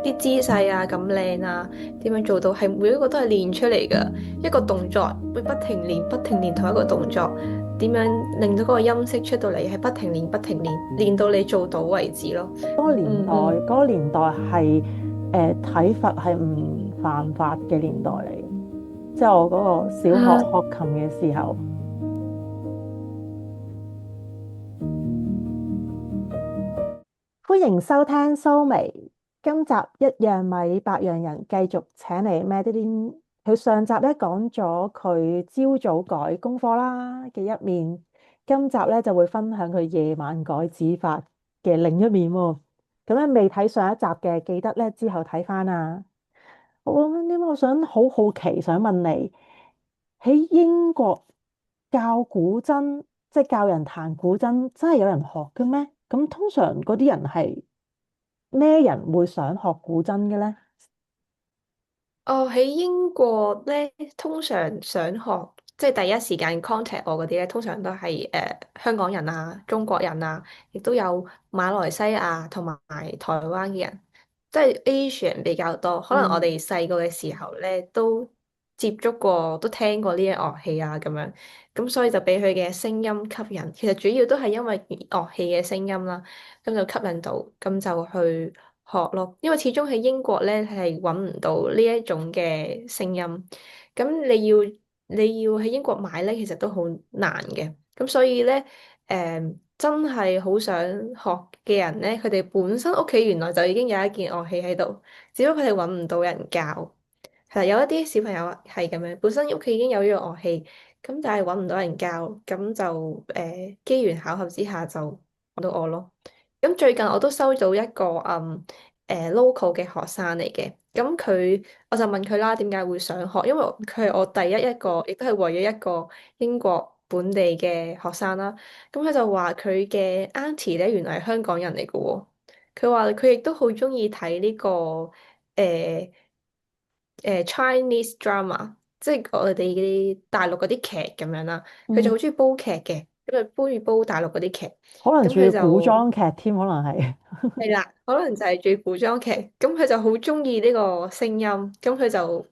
啲姿勢啊咁靚啊，點樣做到係每一個都係練出嚟㗎，一個動作會不停練，不停練同一個動作，點樣令到嗰個音色出到嚟係不停練，不停練，練到你做到為止咯。嗰個年代係體罰係唔犯法嘅年代嚟嘅，即係我嗰個小學啊，學琴嘅時候。歡迎收聽蘇眉，今集一樣米百樣人，繼續請嚟 Madeline。佢上集咧講咗佢朝早改功課啦嘅一面，今集咧就會分享佢夜晚改指法嘅另一面喎。咁咧未睇上一集嘅，記得咧之後睇翻啊。我想好好奇，想問你喺英國教古箏，即係教人彈古箏，真係有人學嘅咩？咁通常嗰啲人係咩人會想學古箏嘅咧？哦，喺英國咧，通常想學即係第一時間 contact 我嗰啲咧，通常都係香港人啊、中國人啊，亦都有馬來西亞同埋台灣嘅人，即係 Asian 比較多。可能我嗯哋細個嘅時候咧，都接觸過、都聽過呢啲樂器啊，咁樣，咁所以就俾佢嘅聲音吸引。其實主要都係因為樂器嘅聲音啦，咁就吸引到，咁就去學咯，因為始終喺英國咧係揾唔到呢一種嘅聲音，咁你要喺英國買咧，其實都好難嘅，咁所以咧，真係好想學嘅人咧，佢哋本身屋企原來就已經有一件樂器喺度，只不過佢哋揾唔到人教。係有一啲小朋友係咁樣，本身屋企已經有呢個樂器，咁但係揾唔到人教，咁就機緣巧合之下就揾到我咯。咁最近我都收到一個local 嘅學生嚟嘅，咁我就問佢啦，點解會想學？因為佢係我第一個，亦都係唯一一個英國本地嘅學生啦。咁佢就話佢嘅 auntie 咧原來係香港人嚟嘅喎，佢話佢亦都好中意睇呢個誒Chinese drama，即係我哋嗰啲大陸嗰啲劇咁樣啦。佢就嗯，好中意煲劇嘅，因為煲大陸嗰啲劇。可能咁佢仲要古就裝劇添，可能係。係啦，可能就係最古裝劇，咁佢就好中意呢個聲音，咁佢就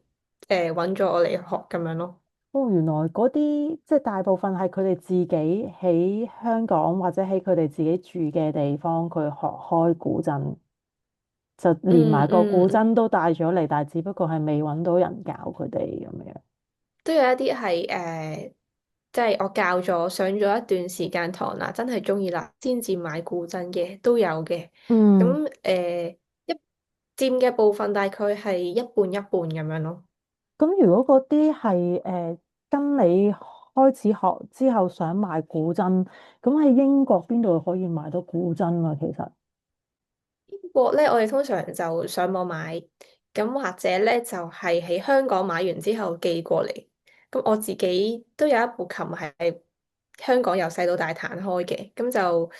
揾咗我嚟學咁樣咯。哦，原來嗰啲即係大部分係佢哋自己喺香港或者喺佢哋自己住嘅地方，佢學開古箏，就連埋嗯個古嗯，箏都帶咗嚟，但係只不過係未揾到人教佢哋咁樣。都有一啲係即係我教咗上咗一段時間堂啦，真係中意啦，先至買古箏嘅都有嘅。咁嗯。一佔嘅部分大概係一半一半咁樣咯。咁如果嗰啲係跟你開始學之後想買古箏，咁喺英國邊度可以買到古箏啊？其實。英國咧，我哋通常就上網買，咁或者咧就係喺香港買完之後寄過嚟。咁我自己都有一部琴係香港由細到大彈開嘅，咁就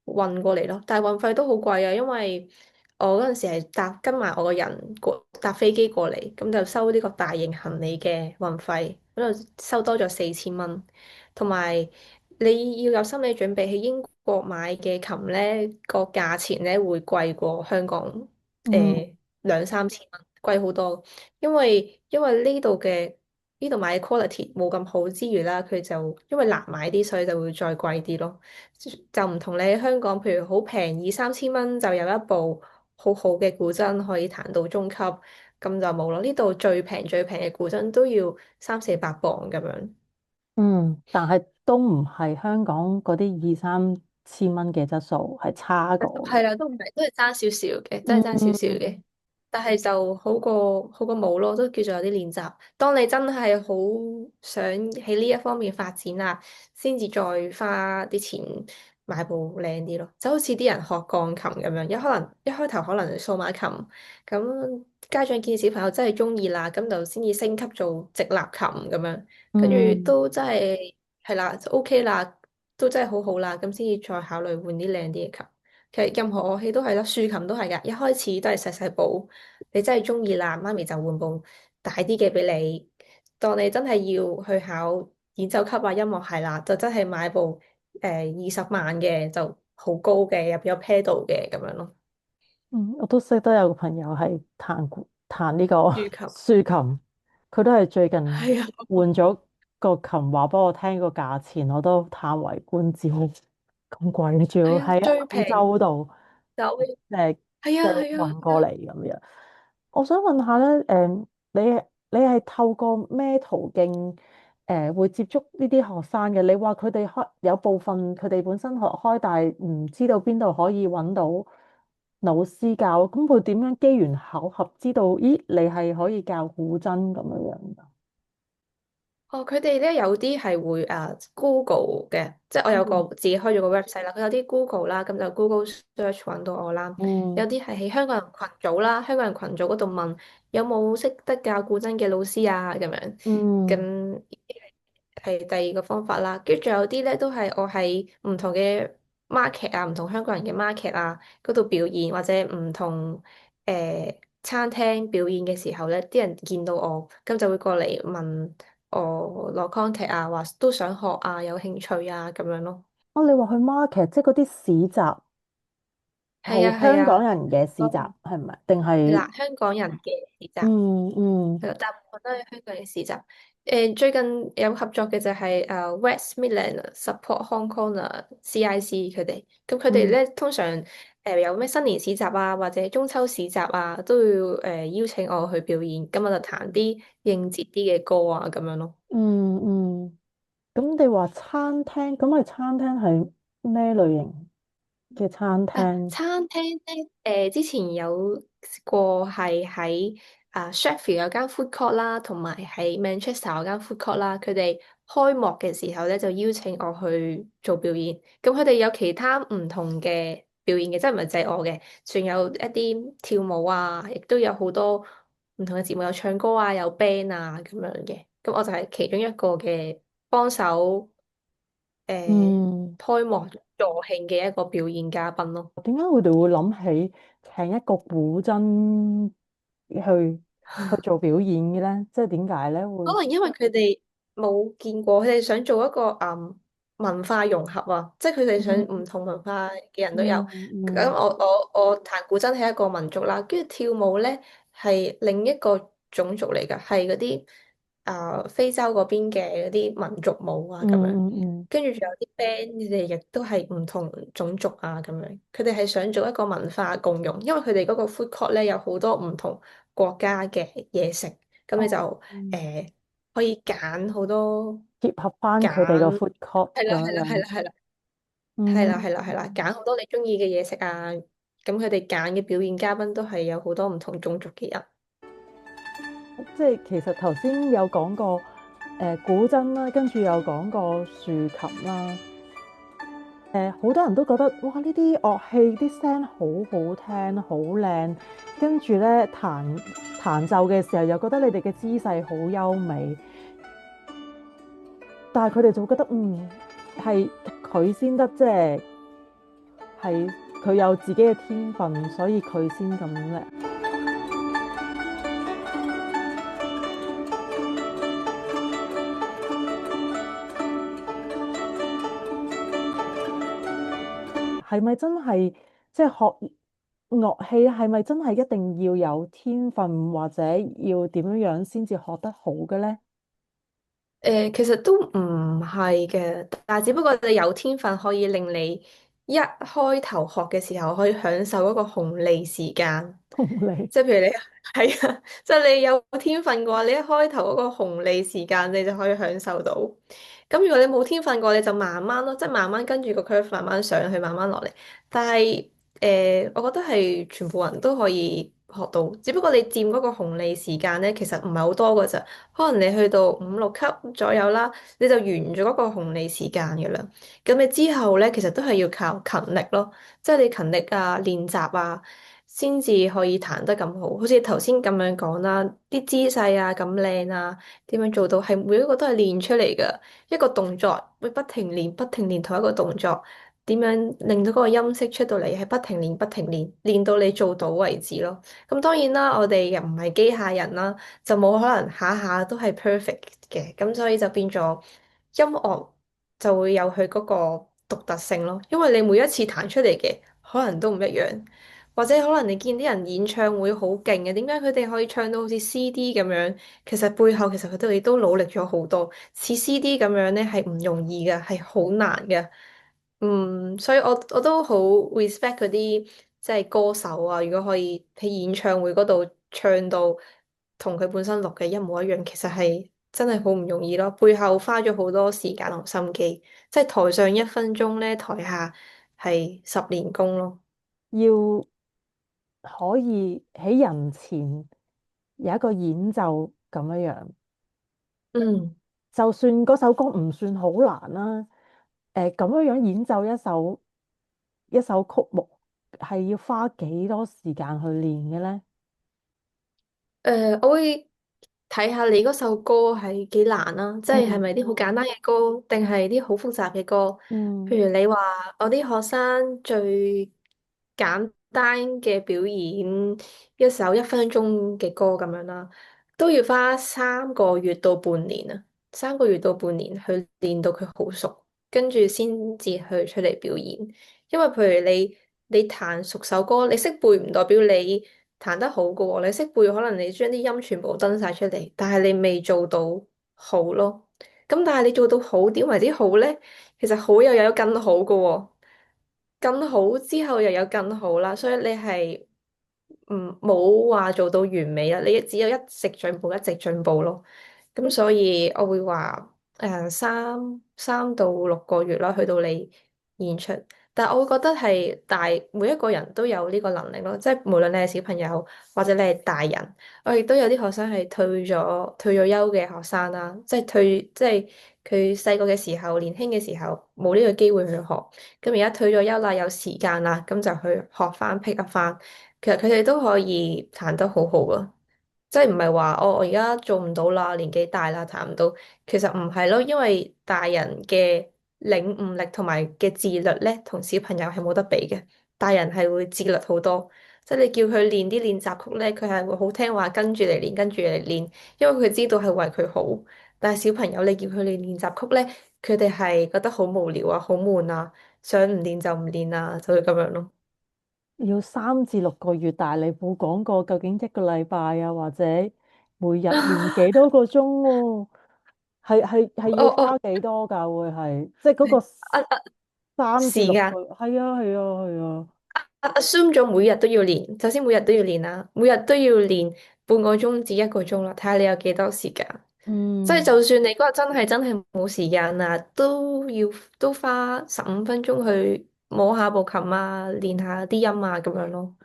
運過嚟咯。但係運費都好貴啊，因為我嗰陣時係跟埋我個人搭飛機過嚟，咁就收呢個大型行李嘅運費，咁就收多咗4000蚊，同埋，你要有心理準備，喺英國買嘅琴咧，個價錢咧會貴過香港嗯兩三千蚊，貴好多。因為呢度買嘅 quality 冇咁好之餘啦，佢就因為難買啲，所以就會再貴啲咯。就唔同你喺香港，譬如好平2、3千蚊就有一部好好嘅古箏可以彈到中級，咁就冇咯。呢度最平嘅古箏都要3、400磅咁樣。嗯，但係都唔係香港嗰啲二三千蚊嘅質素，係差過嘅。係啦，都唔係，都係爭少少嘅，真係爭少少嗯嘅。但係就好過冇咯，都叫做有啲練習。當你真係好想喺呢一方面發展啦，先至再花啲錢買部靚啲咯。就好似啲人學鋼琴咁樣，一開頭可能數碼琴，咁家長見小朋友真係中意啦，咁就先至升級做直立琴咁樣，跟住嗯都真係啦，就 OK 啦，都真係好好啦，咁先至再考慮換啲靚啲嘅琴。其實任何樂器都係啦，豎琴都係㗎，一開始都係細細部，你真係中意啦，媽咪就換部大啲嘅俾你。當你真係要去考演奏級啊、音樂系啦，就真係買部20萬嘅就好高嘅，入邊有 pedal 嘅咁樣咯。嗯，我都識得有個朋友係彈呢個 豎琴。豎琴，佢都係最近係啊，換咗個琴，話俾我聽個價錢，我都嘆為觀止，好咁貴，仲要係啊，喺澳最平洲度就誒係啊係啊。運過嚟咁樣。我想問下咧，你你係透過咩途徑會接觸呢啲學生嘅？你話佢哋有部分佢哋本身學開，但係唔知道邊度可以揾到老師教，咁佢點樣機緣巧合知道？咦，你係可以教古箏咁樣樣㗎？哦，佢哋咧有啲係會Google 嘅，即係我有個嗯自己開咗個 website 啦，佢有啲 Google 啦，咁就 Google search 揾到我啦。有嗯啲係喺香港人群組啦，香港人群組嗰度問有冇識得教古箏嘅老師啊，咁樣。嗯咁係第二個方法啦，跟住仲有啲咧都係我喺唔同嘅 market 啊，唔同香港人嘅 market 啊嗰度表演，或者唔同餐廳表演嘅時候咧，啲人見到我，咁就會過嚟問我攞 contact 啊，話都想學啊，有興趣啊咁樣咯。哦，你話去 market，即係嗰啲市集，係啊係係香港啊，人嘅市集嗯係咪？定係嗱，香港人嘅市集。嗯嗯係咯，大部分都係香港嘅市集。最近有合作嘅就係West Midland Support Hong Kong CIC 佢哋。咁佢哋嗯咧通常有咩新年市集啊，或者中秋市集啊，都要邀請我去表演。咁我就彈啲應節啲嘅歌啊，咁樣咯。嗯嗯。咁你話餐廳，咁係餐廳係咩類型嘅餐廳？餐廳咧，之前有過係喺Sheffield 有間 food court 啦，同埋喺 Manchester 有間 food court 啦。佢哋開幕嘅時候咧，就邀請我去做表演。咁佢哋有其他唔同嘅表演嘅，即係唔係淨係我嘅，仲有一啲跳舞啊，亦都有好多唔同嘅節目，有唱歌啊，有 band 啊咁樣嘅。咁我就係其中一個嘅幫手，嗯，開幕助慶嘅一個表演嘉賓咯。點解佢哋會諗起請一個古箏去做表演嘅咧？即係點解咧會？可能因為佢哋冇見過，佢哋想做一個文化融合啊，即係佢哋想唔嗯同文化嘅人都有。嗯咁嗯我彈古箏係一個民族啦，跟住跳舞咧係另一個種族嚟㗎，係嗰啲非洲嗰邊嘅嗰啲民族舞啊嗯咁樣。嗯嗯。跟住仲有啲 band，佢哋亦都係唔同種族啊咁樣。佢哋係想做一個文化共融，因為佢哋嗰個 food court 咧有好多唔同國家嘅嘢食。咁你就哦，嗯誒可以揀好多結合翻佢哋個 揀，food court 係啦係啦係咁樣樣。啦係啦係嗯，啦係啦係啦，揀好多你中意嘅嘢食啊！咁佢哋揀嘅表演嘉賓都係有好多唔同種族嘅人。即係其實頭先有講過古箏啦，跟住又講過豎琴啦。好多人都覺得哇，呢啲樂器啲聲好好聽，好靚，跟住咧彈奏嘅時候又覺得你哋嘅姿勢好優美，但係佢哋就會覺得係佢先得，即係佢有自己嘅天分，所以佢先咁叻。係咪真係即係學樂器係咪真係一定要有天分或者要點樣樣先至學得好嘅咧？其實都唔係嘅，但係只不過你有天分可以令你一開頭學嘅時候可以享受嗰個紅利時間。同你即係譬如你係啊，即係你有天分嘅話，你一開頭嗰個紅利時間你就可以享受到。咁如果你冇天分嘅話，你就慢慢咯，即係慢慢跟住個 curve 慢慢上去，慢慢落嚟。但係我覺得係全部人都可以學到，只不過你佔嗰個紅利時間咧，其實唔係好多㗎咋。可能你去到五六級左右啦，你就完咗嗰個紅利時間嘅啦。咁你之後咧，其實都係要靠勤力咯，即係你勤力啊、練習啊。先至可以彈得咁好，好似頭先咁樣講啦，啲姿勢啊咁靚啊，點樣做到係每一個都係練出嚟㗎，一個動作會不停練，不停練同一個動作，點樣令到嗰個音色出到嚟係不停練，不停練，練到你做到為止咯。咁當然啦，我哋又唔係機械人啦，就冇可能下下都係 perfect 嘅，咁所以就變咗音樂就會有佢嗰個獨特性咯，因為你每一次彈出嚟嘅可能都唔一樣。或者可能你見啲人演唱會好勁嘅，點解佢哋可以唱到好似 CD 咁樣？其實背後其實佢哋都努力咗好多，似 CD 咁樣咧係唔容易嘅，係好難嘅。所以我都好 respect 嗰啲即係歌手啊，如果可以喺演唱會嗰度唱到同佢本身錄嘅一模一樣，其實係真係好唔容易咯。背後花咗好多時間同心機，即係台上1分鐘咧，台下係10年功咯。要可以喺人前有一個演奏咁樣樣，嗯。就算嗰首歌唔算好難啦，咁樣樣演奏一首曲目係要花幾多時間去練嘅咧？我會睇下你嗰首歌係幾難啦，即係係嗯咪啲好簡單嘅歌，定係啲好複雜嘅歌？嗯譬如你話我啲學生最簡單嘅表演一首1分鐘嘅歌咁樣啦，都要花3個月到半年啊，3個月到半年去練到佢好熟，跟住先至去出嚟表演。因為譬如你彈熟首歌，你識背唔代表你彈得好噶喎，你識背可能你將啲音全部登晒出嚟，但係你未做到好咯。咁但係你做到好，點為之好咧？其實好又有更好噶喎，更好之後又有更好啦，所以你係冇話做到完美啦，你只有一直進步，一直進步咯。咁所以我會話3到6個月啦，去到你演出。但係我會覺得係每一個人都有呢個能力咯，即係無論你係小朋友或者你係大人，我亦都有啲學生係退咗休嘅學生啦，即係佢細個嘅時候、年輕嘅時候冇呢個機會去學，咁而家退咗休啦，有時間啦，咁就去學翻 pick up 翻，其實佢哋都可以彈得好好啊！即係唔係話我而家做唔到啦，年紀大啦，彈唔到。其實唔係咯，因為大人嘅領悟力同埋嘅自律咧，同小朋友係冇得比嘅。大人係會自律好多，即係你叫佢練啲練習曲咧，佢係會好聽話，跟住嚟練，跟住嚟練，因為佢知道係為佢好。但係小朋友你叫佢練練習曲咧，佢哋係覺得好無聊啊，好悶啊，想唔練就唔練啊，就會咁樣咯。要3至6個月，但係你冇講過究竟一個禮拜啊，或者每日練幾多個鐘喎？係要花我我幾多㗎？會係即係嗰個啊啊三至時間。六個月，係啊係啊係啊，assume 咗每日都要練，首先每日都要練啦，每日都要練半個鐘至1個鐘啦，睇下你有幾多時間。即係嗯，就算你嗰日真係冇時間啊，都花15分鐘去摸下部琴啊，練下啲音啊咁樣咯。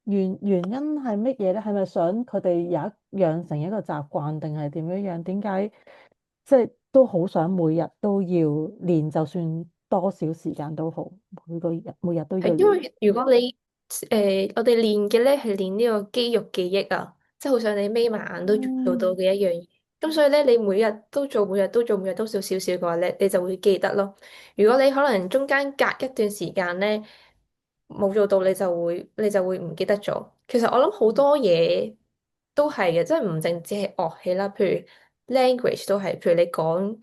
原因係乜嘢咧？係咪想佢哋養成一個習慣，定係點樣樣？點解即係都好想每日都要練，就算多少時間都好，每日都要練。係因為如果你我哋練嘅咧係練呢個肌肉記憶啊，即係好想你眯埋眼都做到嗯，嘅一樣嘢。咁所以咧，你每日都做，每日都做，每日都做少少嘅話咧，你就會記得咯。如果你可能中間隔一段時間咧冇做到，你就會唔記得咗。其實我諗好多嘢都係嘅，即係唔淨止係樂器啦，譬如 language 都係，譬如你講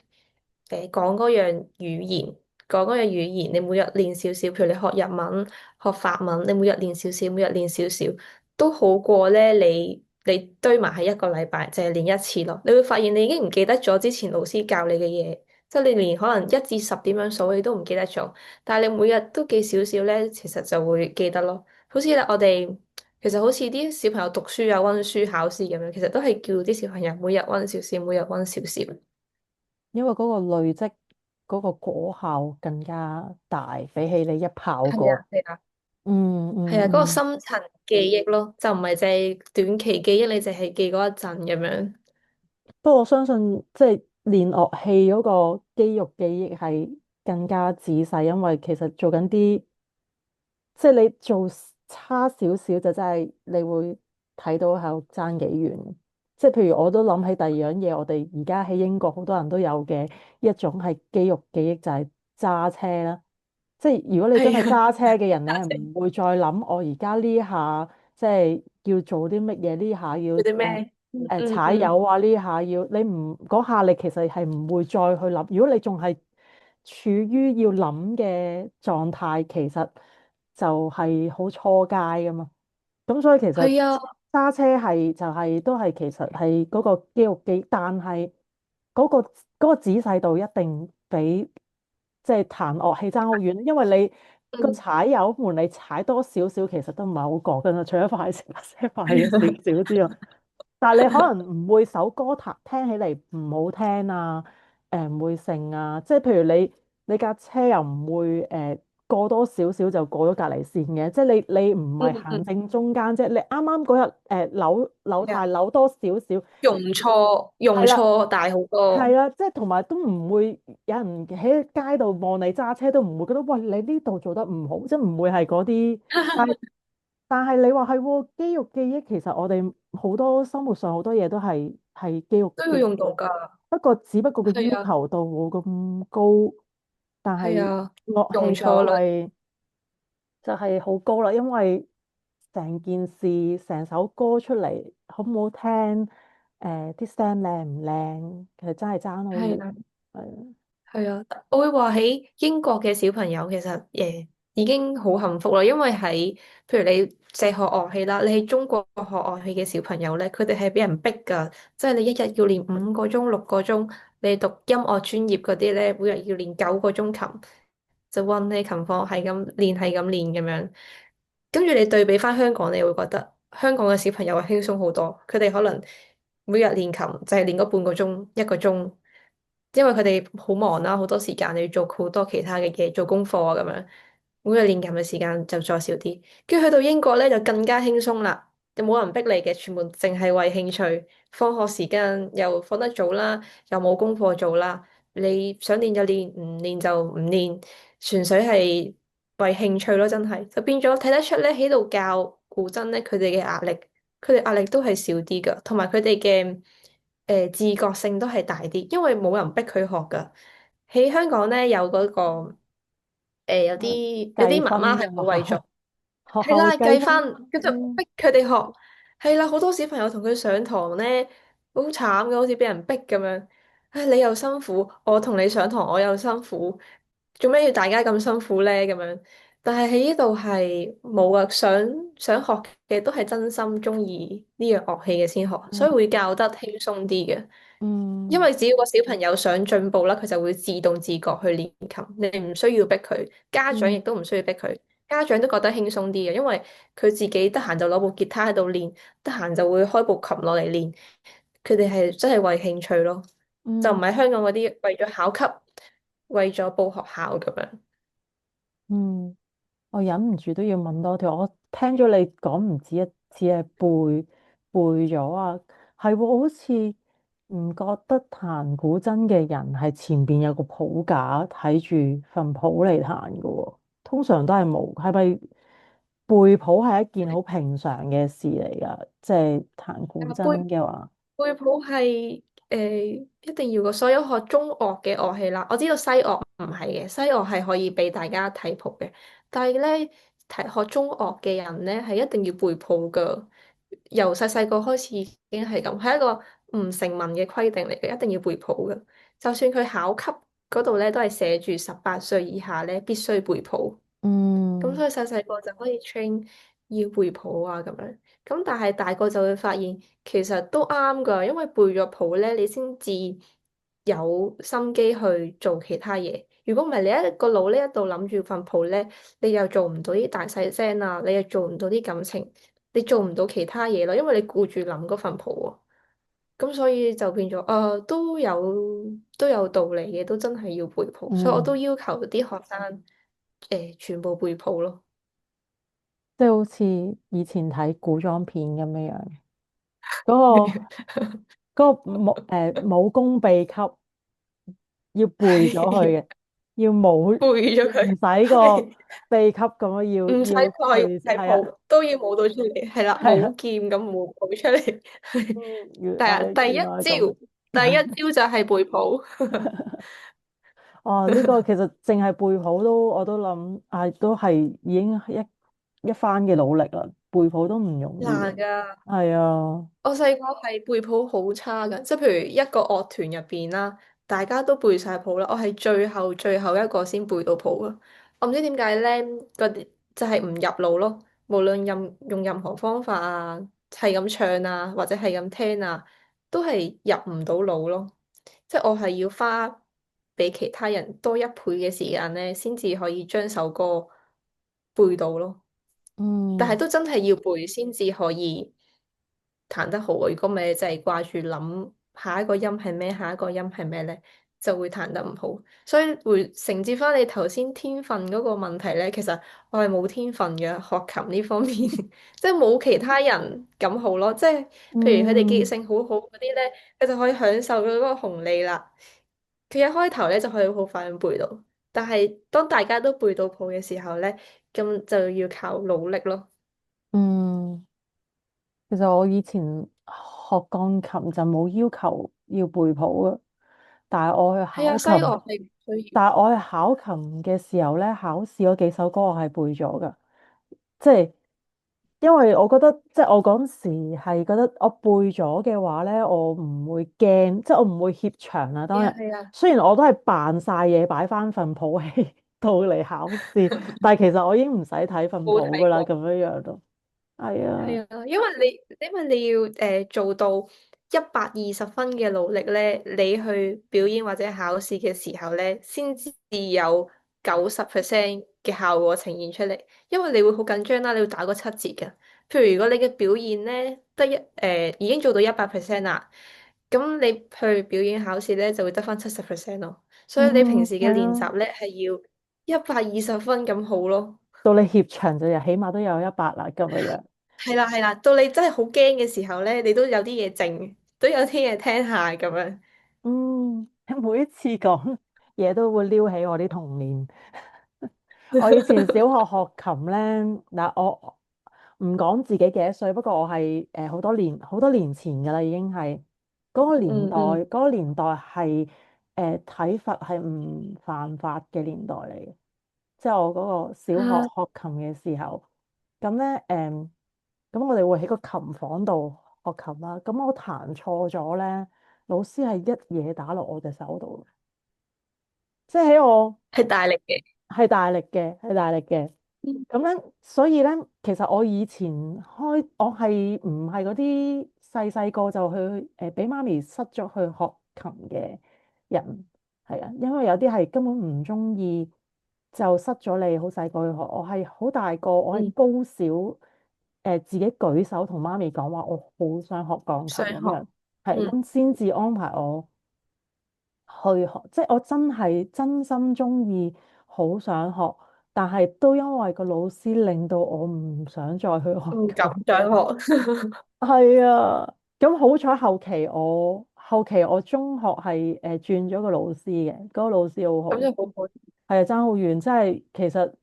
嗰樣語言，講嗰樣語言，你每日練少少，譬如你學日文、學法文，你每日練少少，每日練少少，都好過咧你堆埋喺一個禮拜，淨係練一次咯。你會發現你已經唔記得咗之前老師教你嘅嘢，即係你連可能1至10點樣數你都唔記得咗，但係你每日都記少少咧，其實就會記得咯。好似咧，其實好似啲小朋友讀書啊、溫書、考試咁樣，其實都係叫啲小朋友每日溫少少，每日溫少少。因為嗰個累積嗰個果效更加大，比起你一跑係啊，過。係啊。嗯係啊，嗰個嗯嗯。深層記憶咯，就唔係淨係短期記憶，你淨係記嗰一陣咁樣。不過我相信即係練樂器嗰個肌肉記憶係更加仔細，因為其實做緊啲即係你做差少少就真係你會睇到係爭幾遠。即係譬如我都諗起第二樣嘢，我哋而家喺英國好多人都有嘅一種係肌肉記憶，就係揸車啦。即係如果你真係係啊，揸車嘅人，你係唔會再諗我而家呢下即係要做啲乜嘢，呢下要嗰啲咩？嗯踩嗯，油啊，呢下要你唔嗰下你其實係唔會再去諗。如果你仲係處於要諗嘅狀態，其實就係好初階噶嘛。咁所以其實係啊，揸車係就係都係其實係嗰個肌肉記，但係嗰個仔細度一定比即係彈樂器爭好遠，因為你個嗯，踩油門你踩多少少其實都唔係好覺㗎啦，除咗快車快咗少少之外，但係你可能唔會首歌彈聽起嚟唔好聽啊，唔會剩啊，即係譬如你架車又唔會過多少少就過咗隔離線嘅，即係你唔係行嗯嗯，正中間啫，你啱啱嗰日扭係啊，軚扭多少少，用係啦錯大好多，係啦，即係同埋都唔會有人喺街度望你揸車都唔會覺得喂你呢度做得唔好，即係唔會係嗰啲。但係你話係喎，肌肉記憶其實我哋好多生活上好多嘢都係肌肉都要記憶咯。用到㗎。只不過個要係啊，求度冇咁高，但係係啊，樂器就用錯率係好高啦，因為成件事成首歌出嚟好唔好聽，啲聲靚唔靚，其實真係爭好遠。係啊。係啊，係啊，我會話喺英國嘅小朋友其實已經好幸福啦，因為喺譬如你淨係學樂器啦，你喺中國學樂器嘅小朋友咧，佢哋係俾人逼㗎，即係你一日要練5個鐘、6個鐘，你讀音樂專業嗰啲咧，每日要練9個鐘琴，就温你琴房係咁練咁樣。跟住你對比翻香港，你會覺得香港嘅小朋友係輕鬆好多。佢哋可能每日練琴就係練嗰半個鐘、1個鐘，因為佢哋好忙啦，好多時間你要做好多其他嘅嘢，做功課啊咁樣。每日練琴嘅時間就再少啲。跟住去到英國咧就更加輕鬆啦，就冇人逼你嘅，全部淨係為興趣。放學時間又放得早啦，又冇功課做啦，你想練就練，唔練就唔練，純粹係為興趣咯，真係就變咗睇得出咧，喺度教古箏咧，佢哋壓力都係少啲噶，同埋佢哋嘅自覺性都係大啲，因為冇人逼佢學噶。喺香港咧有嗰個有啲計分媽媽係㗎嘛，會為咗學校會係啦，計分，計分。佢就嗯逼佢哋學。係啦，好多小朋友同佢上堂咧，好慘嘅，好似俾人逼咁樣。唉，你又辛苦，我同你上堂我又辛苦，做咩要大家咁辛苦咧？咁樣，但係喺呢度係冇啊，想學嘅都係真心中意呢樣樂器嘅先學，所以嗯會教得輕鬆啲嘅。因嗯為只要個小朋友想進步啦，佢就會自動自覺去練琴，你唔需要逼佢，家長亦嗯都唔需要逼佢，家長都覺得輕鬆啲嘅，因為佢自己得閒就攞部吉他喺度練，得閒就會開部琴落嚟練，佢哋係真係為興趣咯，就唔嗯係香港嗰啲為咗考級，為咗報學校咁樣。嗯。我忍唔住都要問多條。我聽咗你講唔止一次係背咗啊，係喎，我好似唔覺得彈古箏嘅人係前邊有個譜架睇住份譜嚟彈嘅喎，通常都係冇。係咪背譜係一件好平常嘅事嚟㗎？即係彈古箏背嘅話，背譜係一定要嘅，所有學中樂嘅樂器啦，我知道西樂唔係嘅，西樂係可以俾大家睇譜嘅，但係咧學中樂嘅人咧係一定要背譜㗎，由細細個開始已經係咁，係一個唔成文嘅規定嚟嘅，一定要背譜㗎。就算佢考級嗰度咧都係寫住18歲以下咧必須背譜。咁嗯所以細細個就可以 train 要背譜啊咁樣，咁但係大個就會發現其實都啱噶，因為背咗譜咧，你先至有心機去做其他嘢。如果唔係，你一個腦呢一度諗住份譜咧，你又做唔到啲大細聲啊，你又做唔到啲感情，你做唔到其他嘢咯，因為你顧住諗嗰份譜喎。咁所以就變咗，都有道理嘅，都真係要背譜，所以我都嗯，要求啲學生全部背譜咯。即係好似以前睇古裝片咁樣樣，嗰個武功秘笈要背咗佢係嘅，要冇背咗唔佢，使個係秘笈咁樣唔使要再背，睇係啊譜都要舞到出嚟，係啦，係啊，舞劍咁舞到出嚟。第一原來係咁。招，第一招就係背譜。哦，呢個其實淨係背譜我都諗啊，都係已經一番嘅努力啦，背譜都唔容易啊。難噶，係啊，我細個係背譜好差噶，即係譬如一個樂團入邊啦，大家都背晒譜啦，我係最後一個先背到譜啊！我唔知點解咧，就係唔入腦咯。無論用任何方法啊，係咁唱啊，或者係咁聽啊，都係入唔到腦咯。即係我係要花比其他人多1倍嘅時間咧，先至可以將首歌背到咯。但係嗯都真係要背先至可以彈得好啊！如果唔係，就係掛住諗下一個音係咩，下一個音係咩咧，就會彈得唔好。所以會承接翻你頭先天分嗰個問題咧，其實我係冇天分嘅，學琴呢方面，即係冇其他人咁好咯。即係譬如佢哋記憶嗯性好好嗰啲咧，佢就可以享受到嗰個紅利啦。佢一開頭咧就可以好快咁背到，但係當大家都背到譜嘅時候咧，咁就要靠努力咯。嗯，其實我以前學鋼琴就冇要求要背譜啊，但係我去係啊，考琴，西樂係唔需要。但係我去考琴嘅時候咧，考試嗰幾首歌我係背咗噶，即係因為我覺得，即係我嗰時係覺得我背咗嘅話咧，我唔會驚，即係我唔會怯場啊。當日係啊係啊，雖然我都係扮晒嘢擺翻份譜喺度嚟考試，但係其實我已經唔使睇份冇譜噶啦，咁睇過。樣樣咯。係啊。係啊，因為你要做到120分嘅努力咧，你去表演或者考試嘅時候咧，先至有90%嘅效果呈現出嚟。因為你會好緊張啦，你要打個7折㗎。譬如如果你嘅表現咧得已經做到100% 啦，咁你去表演考試咧就會得翻70% 咯。所以你平嗯，時嘅係啊，練習咧係要120分咁好咯。到你怯場就起碼都有100啦，咁樣樣。係啦係啦，到你真係好驚嘅時候咧，你都有啲嘢靜，都有啲嘢聽下咁樣。嗯，每一次講嘢都會撩起我啲童年。我以前小學學琴咧，嗱我唔講自己幾多歲，不過我係好多年前噶啦，已經係嗰個年代，嗰嗯嗯個年代係體罰係唔犯法嘅年代嚟嘅，即係我嗰個小學啊，學琴嘅時候，咁咧咁我哋會喺個琴房度學琴啦，咁我彈錯咗咧，老師係一嘢打落我隻手度，即係喺我。係大力嘅。係大力嘅，係大力嘅。嗯咁咧，所以咧，其實我以前我係唔係嗰啲細細個就去俾媽咪塞咗去學琴嘅人，係啊，因為有啲係根本唔中意就塞咗你好細個去學。我係好大個，我係嗯，高小自己舉手同媽咪講話，我好想學鋼琴上學。咁樣，係嗯咁先至安排我。去學，即係我真係真心中意，好想學，但係都因為個老師令到我唔想再去學唔敢琴。上學。係啊，咁好彩後期我中學係轉咗個老師嘅，嗰個老師好好，咁就好好。係啊爭好遠，真係其實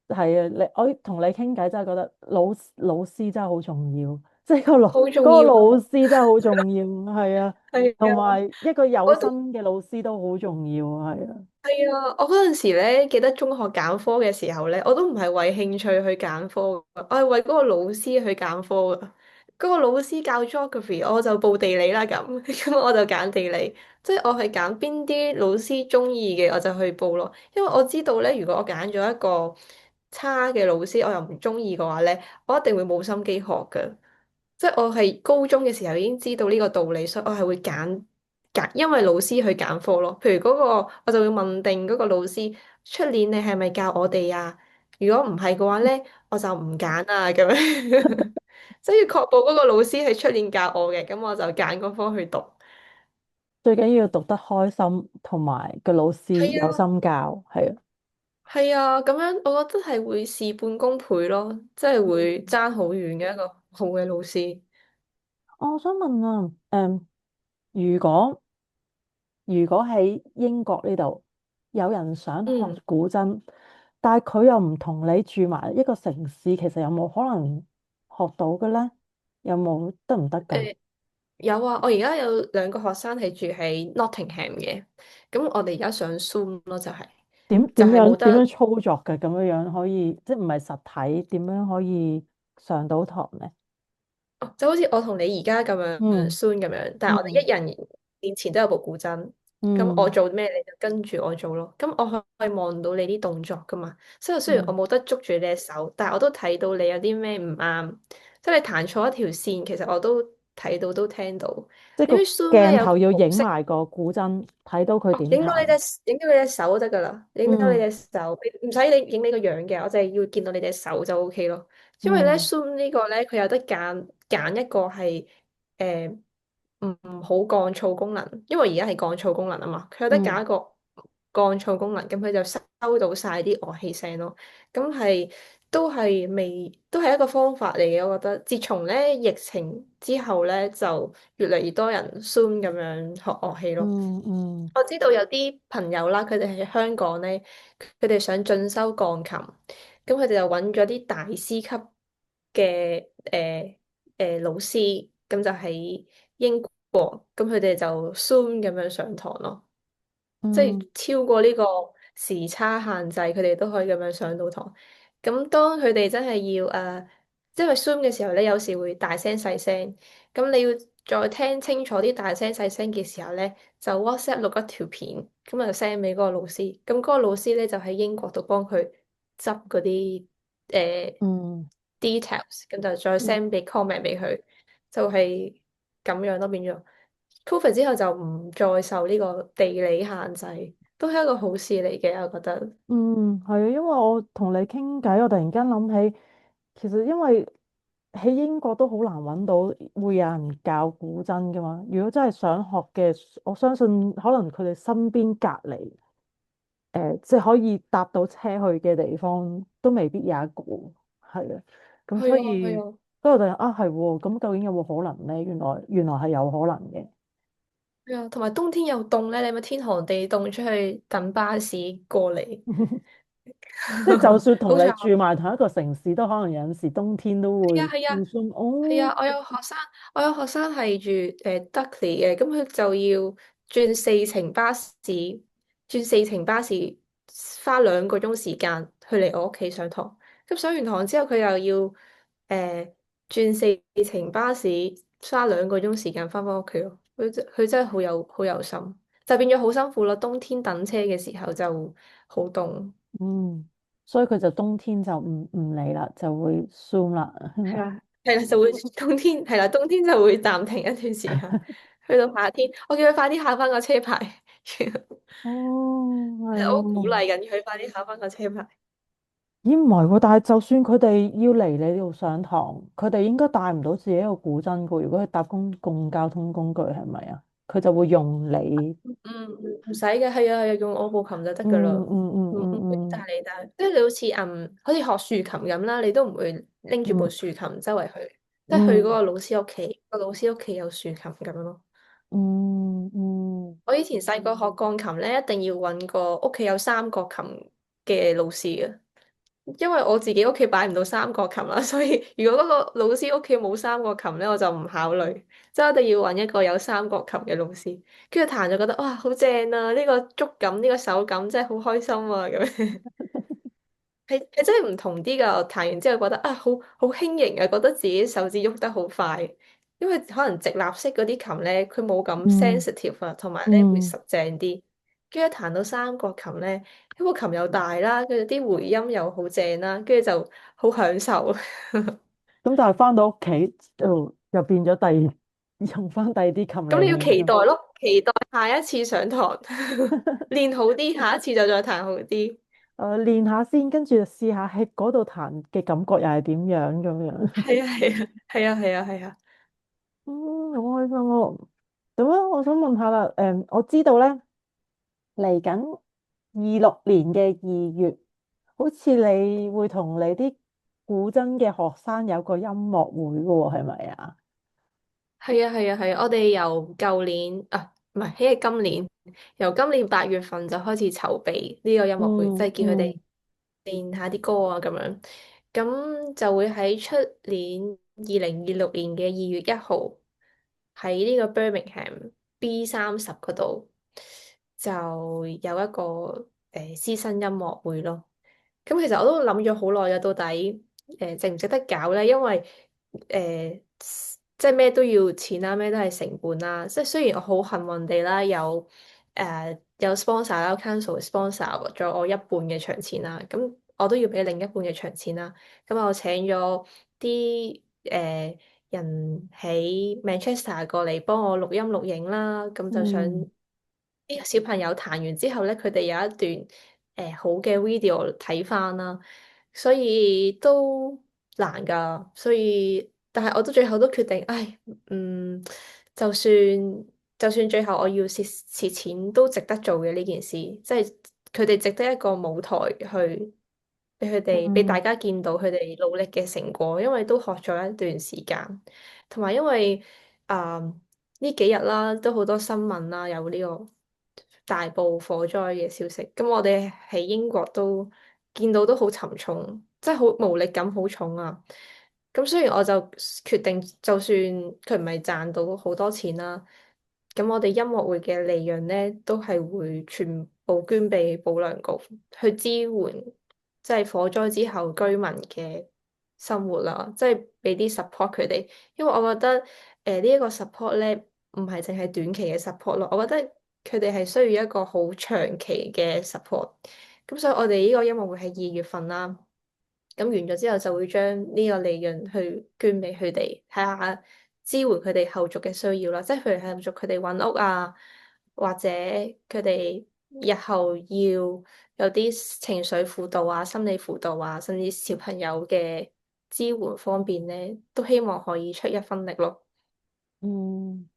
係啊，我同你傾偈真係覺得老師真係好重要，即係好重嗰個老要啊。師真係好重要，係啊，係同啊，埋一個有我都心嘅老師都好重要，係啊。係啊，我嗰陣時咧，記得中學揀科嘅時候咧，我都唔係為興趣去揀科㗎，我係為嗰個老師去揀科㗎。嗰個老師教 geography，我就報地理啦咁，咁我就揀地理，即係我係揀邊啲老師中意嘅我就去報咯。因為我知道咧，如果我揀咗一個差嘅老師，我又唔中意嘅話咧，我一定會冇心機學㗎。即係我係高中嘅時候已經知道呢個道理，所以我係會揀，因為老師去揀科咯。譬如嗰個，我就會問定嗰個老師，出年你係咪教我哋啊？如果唔係嘅話咧，我就唔揀啊咁樣。即係要確保嗰個老師係出年教我嘅，咁我就揀嗰科去讀。最緊要讀得開心，同埋個老師有係啊，心教，係啊。係啊，咁樣我覺得係會事半功倍咯，即係會爭好遠嘅一個好嘅老師。我想問啊，如果如果喺英國呢度有人想嗯。學古箏，但係佢又唔同你住埋一個城市，其實有冇可能學到嘅咧？有冇得唔得㗎？有啊，我而家有2個學生係住喺 Nottingham 嘅，咁我哋而家上 Zoom 咯，點就點樣點樣係冇得，操作嘅咁樣樣可以，即係唔係實體，點樣可以上到堂咧？就好似我同你而家咁樣嗯 Zoom 咁樣，但係我哋嗯一人面前都有部古箏，咁我嗯，做咩你就跟住我做咯。咁我可以望到你啲動作噶嘛。所以雖然我嗯，冇得捉住你隻手，但係我都睇到你有啲咩唔啱。即係你彈錯一條線，其實我都睇到都聽到。即係個你知 Zoom 咧有個鏡頭要模式。影埋個古箏，睇到佢哦，點彈。影到你隻手就得噶啦，影到你嗯隻手，唔使你影你個樣嘅，我就係要見到你隻手就 OK 咯。因為咧 嗯 Zoom 呢個咧，佢有得揀一個係誒唔好降噪功能，因為而家係降噪功能啊嘛，佢有得揀嗯一個降噪功能，咁佢就收到晒啲樂器聲咯。咁係都係一個方法嚟嘅，我覺得。自從咧疫情之後咧，就越嚟越多人 Zoom 咁樣學樂器咯。嗯嗯我知道有啲朋友啦，佢哋喺香港咧，佢哋想進修鋼琴，咁佢哋就揾咗啲大師級嘅老師，咁就喺英國，咁佢哋就 Zoom 咁樣上堂咯。即嗯係超過呢個時差限制，佢哋都可以咁樣上到堂。咁當佢哋真係要即係 Zoom 嘅時候咧，有時會大聲細聲。咁你要再聽清楚啲大聲細聲嘅時候咧，就 WhatsApp 錄一條片，咁就 send 俾嗰個老師。咁嗰個老師咧就喺英國度幫佢執嗰啲誒 嗯 details，咁就再 嗯 send 俾 comment 俾佢，就係咁樣咯，變咗。Covid 之後就唔再受呢個地理限制，都係一個好事嚟嘅，我覺得。嗯，係啊，因為我同你傾偈，我突然間諗起，其實因為喺英國都好難揾到會有人教古箏噶嘛。如果真係想學嘅，我相信可能佢哋身邊隔離，即係可以搭到車去嘅地方，都未必有一個，係啊。咁係啊，所以，係啊，所以我突然啊係喎，咁究竟有冇可能咧？原來係有可能嘅。係啊，同埋冬天又凍咧，你咪天寒地凍出去等巴士過嚟，即係就算同你好慘。住埋同一個城市，都可能有陣時冬天都係啊，會係啊。互相哦。係啊，我有學生係住Dudley 嘅，咁佢就要轉4程巴士，花2個鐘時間去嚟我屋企上堂。咁上完堂之後，佢又要轉4程巴士，花2個鐘時間翻返屋企咯。佢真係好有心，就變咗好辛苦咯。冬天等車嘅時候就好凍。嗯，所以佢就冬天就唔嚟啦，就會 Zoom 啦，係咪？係啊，係啦，就會冬天係啦，冬天就會暫停一段時間，去到夏天，我叫佢快啲考翻個車牌，哦，係我好鼓喎。勵緊佢快啲考翻個車牌。咦，唔係喎，但係就算佢哋要嚟你呢度上堂，佢哋應該帶唔到自己個古箏噶。如果佢搭公共交通工具，係咪啊？佢就會用你。嗯，唔使嘅，係啊，用我部琴就得噶啦，嗯嗯嗯唔會帶嗯你帶，即係你好似學豎琴咁啦，你都唔會拎住部嗯豎琴周圍去，即係去嗰嗯個老師屋企，個老師屋企有豎琴咁樣咯。嗯嗯我以前細個學鋼琴咧，一定要揾個屋企有三角琴嘅老師嘅。因為我自己屋企擺唔到三角琴啦，所以如果嗰個老師屋企冇三角琴咧，我就唔考慮，即係一定要揾一個有三角琴嘅老師。跟住彈就覺得哇，好正啊！呢個觸感，呢個手感真係好開心啊！咁樣係真係唔同啲㗎。我彈完之後覺得啊，好輕盈啊，覺得自己手指喐得好快。因為可能直立式嗰啲琴咧，佢冇咁 嗯 sensitive 啊，同埋咧會嗯。實淨啲。跟住一彈到三角琴咧，因為個琴又大啦，跟住啲回音又好正啦，跟住就好享受。咁但係翻到屋企又變咗用翻第二啲琴嚟咁你要練㗎。期待咯，期待下一次上堂練好啲，下一次就再彈好啲。練下先，跟住試下喺嗰度彈嘅感覺又係點樣咁樣。係啊係啊係啊係啊係啊，嗯，好開心喎。咁啊，我想問下啦，我知道咧嚟緊26年嘅2月，好似你會同你啲古箏嘅學生有個音樂會嘅喎，係咪啊？係啊係啊係啊，我哋由舊年啊，唔係，係今年，由今年8月份就開始籌備呢個音樂會，即係叫佢哋嗯嗯練下啲歌啊咁樣，咁就會喺出年2026年嘅2月1號喺呢個 Birmingham B30嗰度就有一個師生音樂會咯。咁其實我都諗咗好耐嘅，到底值唔值得搞咧？因為誒、即係咩都要錢啦，咩都係成本啦。即係雖然我好幸運地啦，有有 sponsor 啦，council sponsor 咗我一半嘅場錢啦，咁我都要俾另一半嘅場錢啦。咁我請咗啲人喺 Manchester 過嚟幫我錄音錄影啦，咁就想嗯啲小朋友彈完之後咧，佢哋有一段好嘅 video 睇翻啦，所以都難㗎。所以但係我都最後都決定，唉，嗯，就算就算最後我要蝕錢都值得做嘅呢件事，即係佢哋值得一個舞台去俾佢哋俾大嗯家見到佢哋努力嘅成果，因為都學咗一段時間，同埋因為呢幾日啦都好多新聞啦，有呢個大埔火災嘅消息，咁我哋喺英國都見到都好沉重，即係好無力感好重啊！咁雖然我就決定，就算佢唔係賺到好多錢啦，咁我哋音樂會嘅利潤咧，都係會全部捐俾保良局去支援，即係火災之後居民嘅生活啦，即係俾啲 support 佢哋。因為我覺得呢一個 support 咧，唔係淨係短期嘅 support 咯，我覺得佢哋係需要一個好長期嘅 support。咁所以我哋呢個音樂會係2月份啦。咁完咗之後就會將呢個利潤去捐俾佢哋，睇下支援佢哋後續嘅需要啦。即係譬如係後續佢哋揾屋啊，或者佢哋日後要有啲情緒輔導啊、心理輔導啊，甚至小朋友嘅支援方面咧，都希望可以出一分力咯。嗯，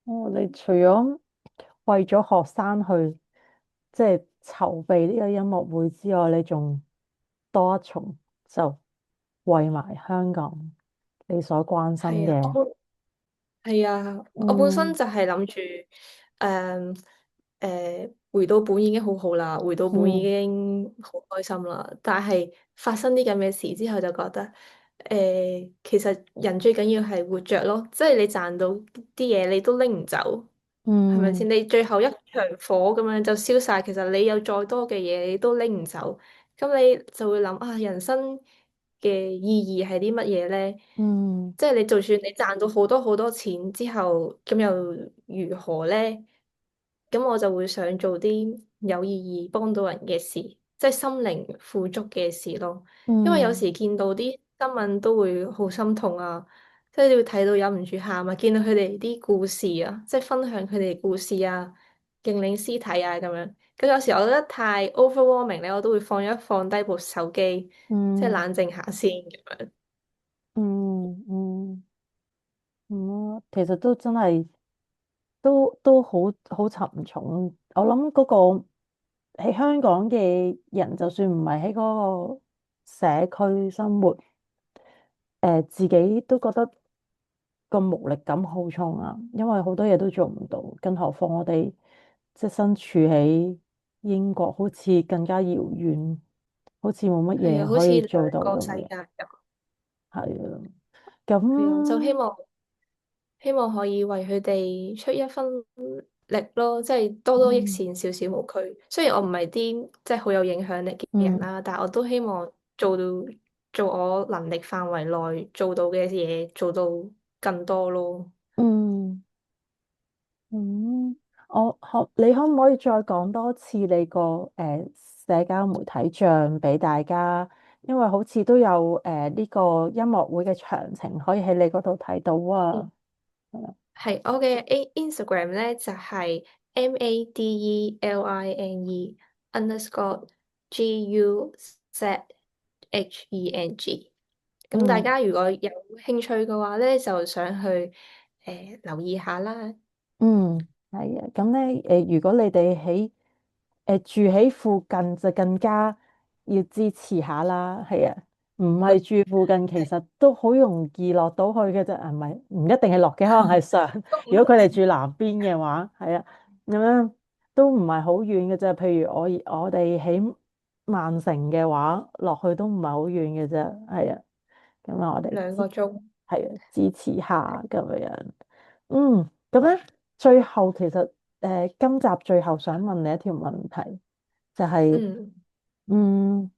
哦，你除咗為咗學生去即係籌備呢個音樂會之外，你仲多一重就為埋香港你所關心係啊，嘅。係啊，我本身嗯就係諗住，回到本已經好好啦，回到本已嗯經好開心啦。但係發生啲咁嘅事之後，就覺得，其實人最緊要係活着咯，即係你賺到啲嘢，你都拎唔走，係咪嗯先？你最後一場火咁樣就燒晒，其實你有再多嘅嘢，你都拎唔走，咁你就會諗啊，人生嘅意義係啲乜嘢咧？嗯即係你就算你賺到好多好多錢之後，咁又如何咧？咁我就會想做啲有意義、幫到人嘅事，即係心靈富足嘅事咯。因為有嗯時見到啲新聞都會好心痛啊，即係你會睇到忍唔住喊啊，見到佢哋啲故事啊，即係分享佢哋故事啊、認領屍體啊咁樣。咁有時我覺得太 overwhelming 咧，我都會放低部手機，即係嗯冷靜下先咁樣。嗯嗯嗯，其實都真係都好沉重。我諗嗰個喺香港嘅人，就算唔係喺嗰個社區生活，自己都覺得個無力感好重啊，因為好多嘢都做唔到，更何況我哋即係身處喺英國，好似更加遙遠，好似冇乜係啊，嘢可好似兩以做到個世咁樣。界咁。係啊，係啊，就希咁望可以為佢哋出一分力咯，即係多多益嗯善，少少無拘。雖然我唔係啲即係好有影響力嘅人嗯啦，但係我都希望做我能力範圍內做到嘅嘢，做到更多咯。嗯。嗯，你可唔可以再講多次你個社交媒體帳俾大家？因為好似都有呢個音樂會嘅詳情可以喺你嗰度睇到啊。係啊係我嘅 Instagram 咧就係 Madeline_GUZHENG。咁大嗯。家如果有興趣嘅話咧，就想去留意下啦。嗯，係啊，咁咧，如果你哋住喺附近，就更加要支持下啦。係啊，唔係住附近，其實都好容易落到去嘅啫。啊，唔係，唔一定係落嘅，可能係上。如果佢哋住南邊嘅話，係啊，咁樣都唔係好遠嘅啫。譬如我哋喺曼城嘅話，落去都唔係好遠嘅啫。係啊，咁啊，我哋兩個鐘。係啊，支持下咁樣。嗯，咁咧，最後其實今集最後想問你一條問題，就係、嗯。嗯，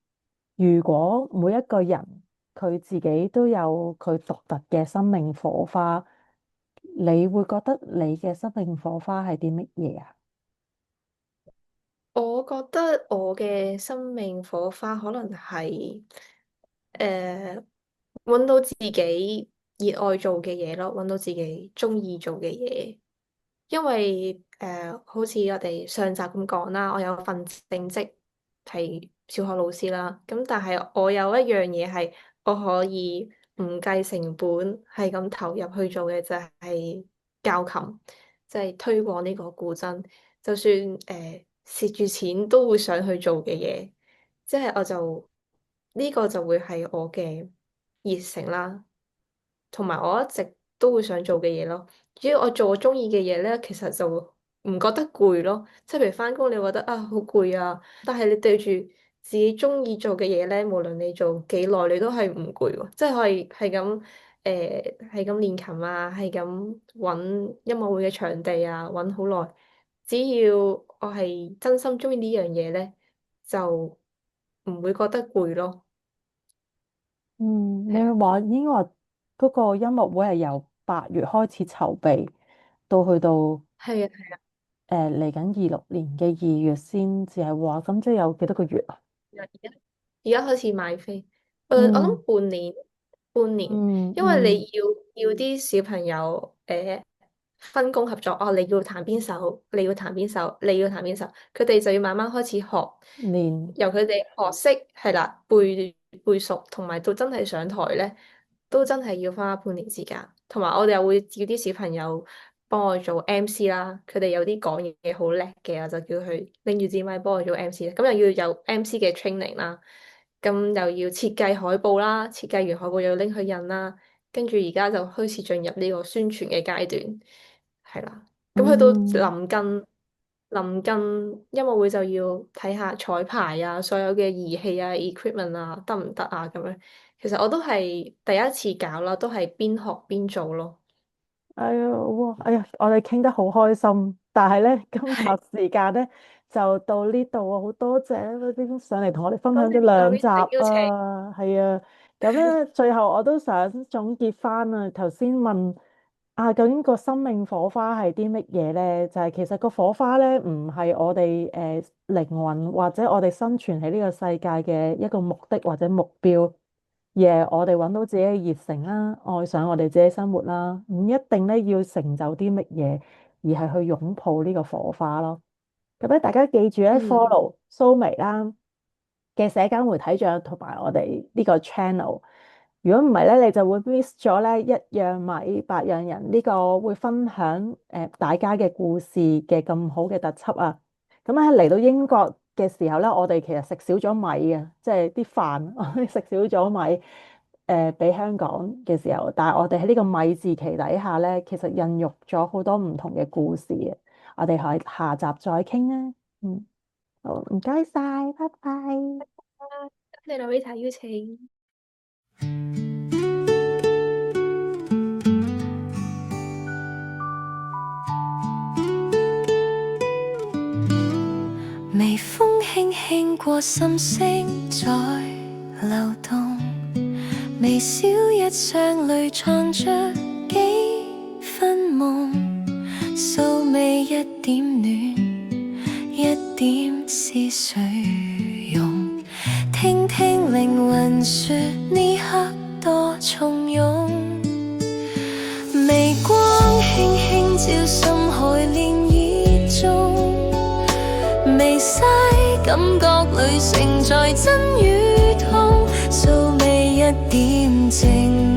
如果每一個人佢自己都有佢獨特嘅生命火花，你會覺得你嘅生命火花係啲乜嘢啊？我覺得我嘅生命火花可能係誒揾到自己熱愛做嘅嘢咯，揾到自己中意做嘅嘢。因為好似我哋上集咁講啦，我有份正職係小學老師啦。咁但係我有一樣嘢係我可以唔計成本係咁投入去做嘅，就係教琴，即係推廣呢個古箏。就算蝕住錢都會想去做嘅嘢，即係我就呢個就會係我嘅熱誠啦。同埋我一直都會想做嘅嘢咯。只要我做我中意嘅嘢咧，其實就唔覺得攰咯。即係譬如翻工，你覺得啊好攰啊，但係你對住自己中意做嘅嘢咧，無論你做幾耐，你都係唔攰喎。即係係咁練琴啊，係咁揾音樂會嘅場地啊，揾好耐。只要我係真心中意呢樣嘢咧，就唔會覺得攰咯。嗯，你係啊，話應該話嗰個音樂會係由8月開始籌備，到去到係啊，嚟緊26年嘅2月先至係話，咁即係有幾多個月啊？而家開始買飛，我嗯諗半年，因為嗯嗯，你要啲小朋友分工合作，哦，你要彈邊首，你要彈邊首，你要彈邊首，佢哋就要慢慢開始學，年由佢哋學識係啦，背熟，同埋到真係上台咧，都真係要花半年時間。同埋我哋又會叫啲小朋友幫我做 MC 啦，佢哋有啲講嘢好叻嘅，我就叫佢拎住支咪幫我做 MC，咁又要有 MC 嘅 training 啦。咁又要設計海報啦，設計完海報又要拎去印啦，跟住而家就開始進入呢個宣傳嘅階段，係啦。咁去到嗯。臨近音樂會就要睇下彩排啊，所有嘅儀器啊、equipment 啊得唔得啊咁樣。其實我都係第一次搞啦，都係邊學邊做咯。哎呀，哇！哎呀，我哋傾得好開心，但係咧，今集時間咧就到呢度啊！好多謝嗰啲上嚟同我哋分享咗多謝 2集 Louisa 邀請。啊，係啊。咁咧，最後我都想總結翻啊，頭先問啊，究竟個生命火花係啲乜嘢咧？就係其實個火花咧，唔係我哋靈魂或者我哋生存喺呢個世界嘅一個目的或者目標。而係我哋揾到自己嘅熱誠啦，愛上我哋自己生活啦，唔一定咧要成就啲乜嘢，而係去擁抱呢個火花咯。咁咧，大家記住咧嗯，，follow 蘇眉啦嘅社交媒體帳同埋我哋呢個 channel。如果唔係咧，你就會 miss 咗咧一樣米百樣人呢個會分享大家嘅故事嘅咁好嘅特輯啊！咁咧嚟到英國嘅時候咧，我哋其實食少咗米啊，即係啲飯我哋食少咗米比香港嘅時候，但係我哋喺呢個米字旗底下咧，其實孕育咗好多唔同嘅故事啊！我哋喺下集再傾啊！嗯，好，唔該晒，拜拜。多謝 Louisa 邀請。微風輕輕過，心聲在流動，微笑日常裏藏着幾分夢，素味一點暖，一點似水湧，聽聽靈魂說呢刻多從容，微光輕輕照深海漣漪中，微細感覺裏承載真與痛，素味一點靜。